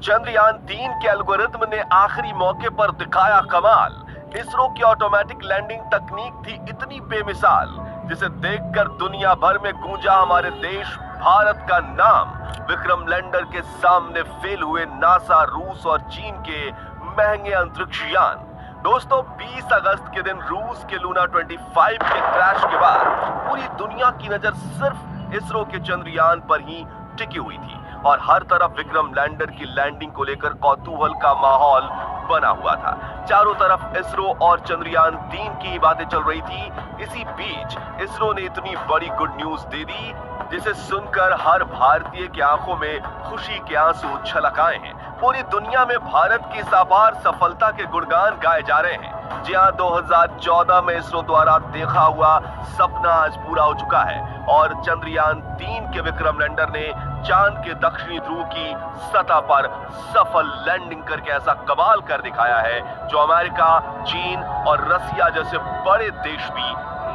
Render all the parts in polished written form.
चंद्रयान-3 के एल्गोरिथम ने आखिरी मौके पर दिखाया कमाल। इसरो की ऑटोमेटिक लैंडिंग तकनीक थी इतनी बेमिसाल, जिसे देखकर दुनिया भर में गूंजा हमारे देश भारत का नाम। विक्रम लैंडर के सामने फेल हुए नासा, रूस और चीन के महंगे अंतरिक्ष यान। दोस्तों, 20 अगस्त के दिन रूस के लूना 25 के क्रैश के बाद पूरी दुनिया की नजर सिर्फ इसरो के चंद्रयान पर ही टिकी हुई थी और हर तरफ विक्रम लैंडर की लैंडिंग को लेकर कौतूहल का माहौल बना हुआ था। चारों तरफ इसरो और चंद्रयान-3 की बातें चल रही थी। इसी बीच इसरो ने इतनी बड़ी गुड न्यूज दे दी, जिसे सुनकर हर भारतीय की आंखों में खुशी के आंसू छलक आए हैं। पूरी दुनिया में भारत की इस अपार सफलता के गुणगान गाए जा रहे हैं। जी हां, 2014 में इसरो द्वारा देखा हुआ सपना आज पूरा हो चुका है और चंद्रयान-3 के विक्रम लैंडर ने चांद के दक्षिणी ध्रुव की सतह पर सफल लैंडिंग करके ऐसा कमाल कर दिखाया है जो अमेरिका, चीन और रसिया जैसे बड़े देश भी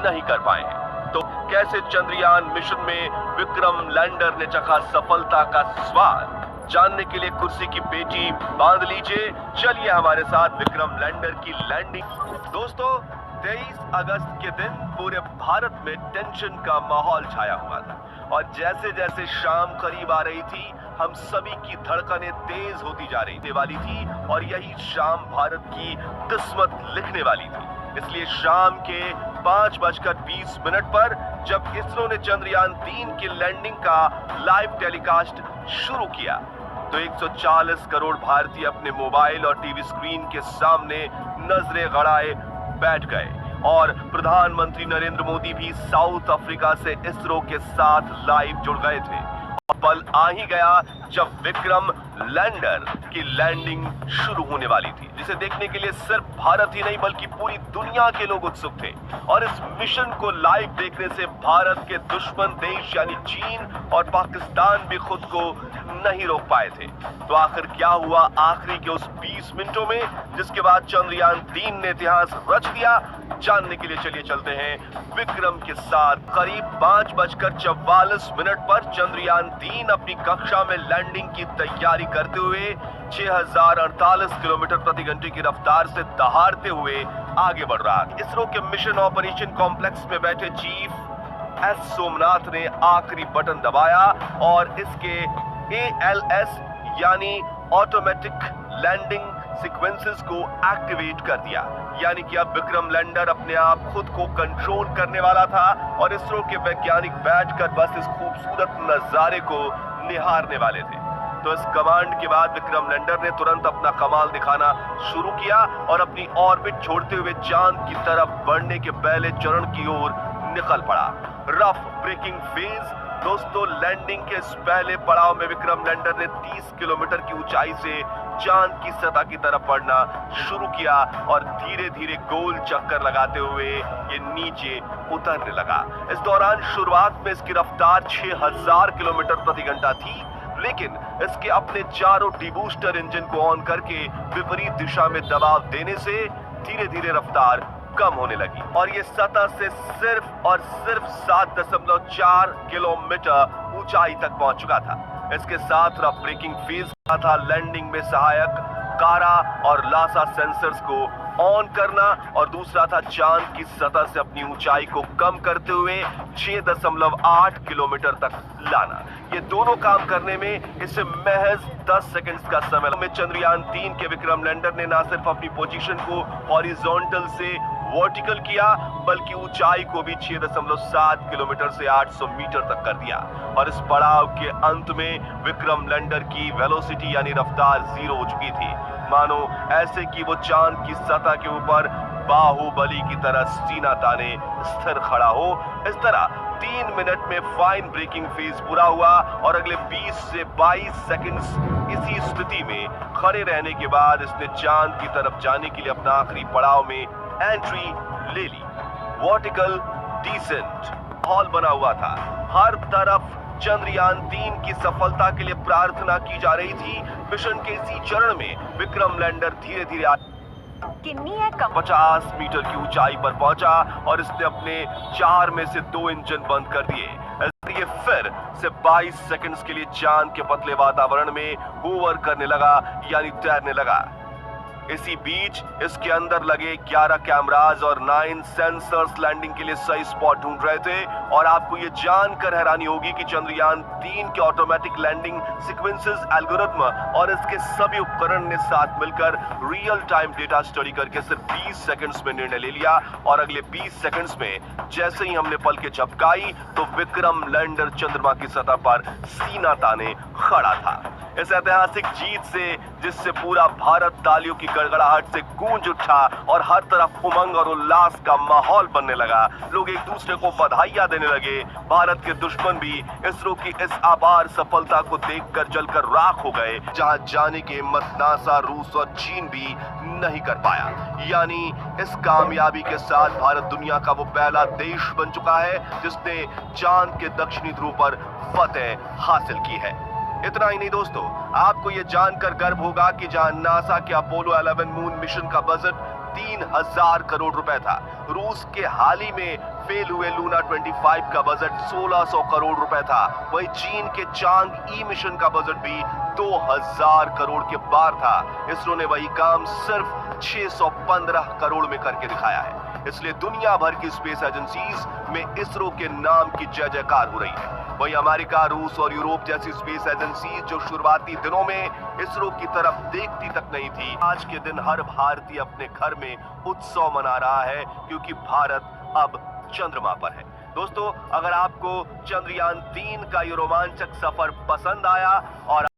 नहीं कर पाए हैं। तो कैसे चंद्रयान मिशन में विक्रम लैंडर ने चखा सफलता का स्वाद, जानने के लिए कुर्सी की पेटी बांध लीजिए। चलिए हमारे साथ विक्रम लैंडर की लैंडिंग। दोस्तों, 23 अगस्त के दिन पूरे भारत में टेंशन का माहौल छाया हुआ था और जैसे जैसे शाम करीब आ रही थी, हम सभी की धड़कनें तेज होती जा रही वाली थी और यही शाम भारत की किस्मत लिखने वाली थी। इसलिए शाम के 5:20 पर जब इसरो ने चंद्रयान-3 की लैंडिंग का लाइव टेलीकास्ट शुरू किया तो 140 करोड़ भारतीय अपने मोबाइल और टीवी स्क्रीन के सामने नजरें गड़ाए बैठ गए और प्रधानमंत्री नरेंद्र मोदी भी साउथ अफ्रीका से इसरो के साथ लाइव जुड़ गए थे। पल आ ही गया जब विक्रम लैंडर की लैंडिंग शुरू होने वाली थी, जिसे देखने के लिए सिर्फ भारत ही नहीं बल्कि पूरी दुनिया के लोग उत्सुक थे और इस मिशन को लाइव देखने से भारत के दुश्मन देश यानी चीन और पाकिस्तान भी खुद को नहीं रोक पाए थे। तो आखिर क्या हुआ आखिरी के उस 20 मिनटों में, जिसके बाद चंद्रयान-3 ने इतिहास रच दिया? जानने के लिए चलिए चलते हैं विक्रम के साथ। करीब 5:44 पर चंद्रयान-3 अपनी कक्षा में लैंडिंग की तैयारी करते हुए 6048 किलोमीटर प्रति घंटे की रफ्तार से दहाड़ते हुए आगे बढ़ रहा है। इसरो के मिशन ऑपरेशन कॉम्प्लेक्स में बैठे चीफ एस सोमनाथ ने आखिरी बटन दबाया और इसके ALS यानी ऑटोमेटिक लैंडिंग सीक्वेंसेस को एक्टिवेट कर दिया। यानी कि अब विक्रम लैंडर अपने आप खुद को कंट्रोल करने वाला था और इसरो के वैज्ञानिक बैठकर बस इस खूबसूरत नजारे को निहारने वाले थे। तो इस कमांड के बाद विक्रम लैंडर ने तुरंत अपना कमाल दिखाना शुरू किया और अपनी ऑर्बिट छोड़ते हुए चांद की तरफ बढ़ने के पहले चरण की ओर निकल पड़ा। Rough breaking phase. दोस्तों, लैंडिंग के इस पहले पड़ाव में विक्रम लैंडर ने 30 किलोमीटर की ऊंचाई से चांद की सतह की तरफ बढ़ना शुरू किया और धीरे धीरे गोल चक्कर लगाते हुए ये नीचे उतरने लगा। इस दौरान शुरुआत में इसकी रफ्तार 6000 किलोमीटर प्रति घंटा थी, लेकिन इसके अपने चारों डिबूस्टर इंजन को ऑन करके विपरीत दिशा में दबाव देने से धीरे धीरे रफ्तार कम होने लगी और ये सतह से सिर्फ और सिर्फ 7.4 किलोमीटर ऊंचाई तक पहुंच चुका था। इसके साथ रफ ब्रेकिंग फेज था लैंडिंग में सहायक कारा और लासा सेंसर्स को ऑन करना और दूसरा था चांद की सतह से अपनी ऊंचाई को कम करते हुए 6.8 किलोमीटर तक लाना। ये दोनों काम करने में इसे महज 10 सेकंड्स का समय लगा। चंद्रयान-3 के विक्रम लैंडर ने न सिर्फ अपनी पोजीशन को हॉरिजॉन्टल से वर्टिकल किया बल्कि ऊंचाई को भी 6.7 किलोमीटर से 800 मीटर तक कर दिया और इस पड़ाव के अंत में विक्रम लैंडर की वेलोसिटी यानी रफ्तार 0 हो चुकी थी। मानो ऐसे कि वो चांद की सतह के ऊपर बाहुबली की तरह सीना ताने स्थिर खड़ा हो। इस तरह 3 मिनट में फाइन ब्रेकिंग फेज पूरा हुआ और अगले 20 से 22 सेकंड्स इसी स्थिति में खड़े रहने के बाद इसने चांद की तरफ जाने के लिए अपना आखिरी पड़ाव में एंट्री ले ली। वर्टिकल डिसेंट माहौल बना हुआ था। हर तरफ चंद्रयान-3 की सफलता के लिए प्रार्थना की जा रही थी। मिशन के इसी चरण में विक्रम लैंडर धीरे धीरे 50 मीटर की ऊंचाई पर पहुंचा और इसने अपने 4 में से 2 इंजन बंद कर दिए। ये फिर से 22 सेकंड्स के लिए चांद के पतले वातावरण में होवर करने लगा, यानी तैरने लगा। इसी बीच इसके अंदर लगे 11 कैमरास और 9 सेंसर्स लैंडिंग के लिए सही स्पॉट ढूंढ रहे थे। और आपको यह जानकर हैरानी होगी कि चंद्रयान 3 के ऑटोमेटिक लैंडिंग सीक्वेंसेस एल्गोरिथम और इसके सभी उपकरण ने साथ मिलकर रियल टाइम डेटा स्टडी करके सिर्फ 20 सेकंड्स में निर्णय ले लिया। और अगले 20 सेकंड्स में जैसे ही हमने पलकें झपकाई तो विक्रम लैंडर चंद्रमा की सतह पर सीना ताने खड़ा था। इस ऐतिहासिक जीत से, जिससे पूरा भारत तालियों की गड़गड़ाहट से गूंज उठा और हर तरफ उमंग और उल्लास का माहौल बनने लगा, लोग एक दूसरे को बधाइयां देने लगे। भारत के दुश्मन भी इसरो की इस अपार सफलता को देखकर जलकर राख हो गए। जहां जाने की हिम्मत नासा, रूस और चीन भी नहीं कर पाया। यानी इस कामयाबी के साथ भारत दुनिया का वो पहला देश बन चुका है जिसने चांद के दक्षिणी ध्रुव पर फतेह हासिल की है। इतना ही नहीं दोस्तों, आपको यह जानकर गर्व होगा कि जहां नासा के अपोलो 11 मून मिशन का बजट 3000 करोड़ रुपए था, रूस के हाल ही में फेल हुए लूना 25 का बजट 1600 करोड़ रुपए था। वहीं चीन के चांग ई मिशन का बजट भी 2000 करोड़ के पार था। इसरो ने वही काम सिर्फ 615 करोड़ में करके दिखाया है। इसलिए दुनिया भर की स्पेस एजेंसीज में इसरो के नाम की जय जयकार हो रही है। वही अमेरिका, रूस और यूरोप जैसी स्पेस एजेंसीज जो शुरुआती दिनों में इसरो की तरफ देखती तक नहीं थी, आज के दिन हर भारतीय अपने घर में उत्सव मना रहा है क्योंकि भारत अब चंद्रमा पर है। दोस्तों, अगर आपको चंद्रयान 3 का ये रोमांचक सफर पसंद आया और